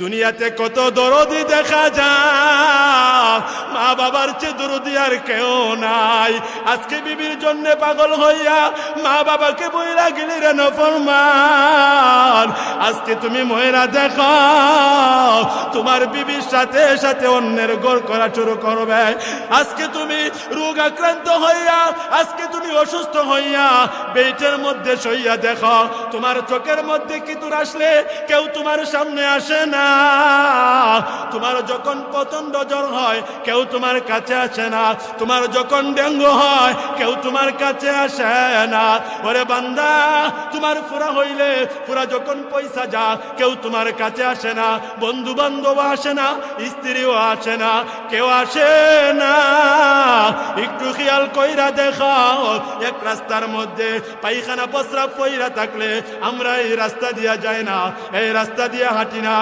দুনিয়াতে কত দরদি দেখা যায়, মা বাবার চেয়ে দরদি আর কেউ নাই। আজকে বিবির জন্য পাগল হইয়া মা বাবাকে বইরা গেলি রে নাফরমান। আজকে তুমি ময়রা দেখো তোমার বিবির সাথে সাথে অন্যের ঘর করা শুরু করবে। আজকে তুমি রোগ আক্রান্ত হইয়া, আজকে তুমি অসুস্থ হইয়া বেটের মধ্যে শইয়া দেখো, তোমার চোখের মধ্যে কিতুর আসলে কেউ তোমার সামনে আসে না। তোমার যখন প্রচন্ড জ্বর হয় কেউ তোমার কাছে আসে না। তোমার যখন ডেঙ্গু হয় কেউ তোমার কাছে আসে না। ওরে বান্দা, তোমার ফুরা হইলে, ফুরা যখন পয়সা যা কেউ তোমার কাছে আসে না। বন্ধু বান্ধব আসে না, স্ত্রীও আসে না, কেউ আসে না। একটু খেয়াল কইরা দেখাও, এক রাস্তার মধ্যে পায়খানা প্রস্রাব পইরা থাকলে আমরা এই রাস্তা দিয়া যাই না, এই রাস্তা দিয়া হাঁটি না।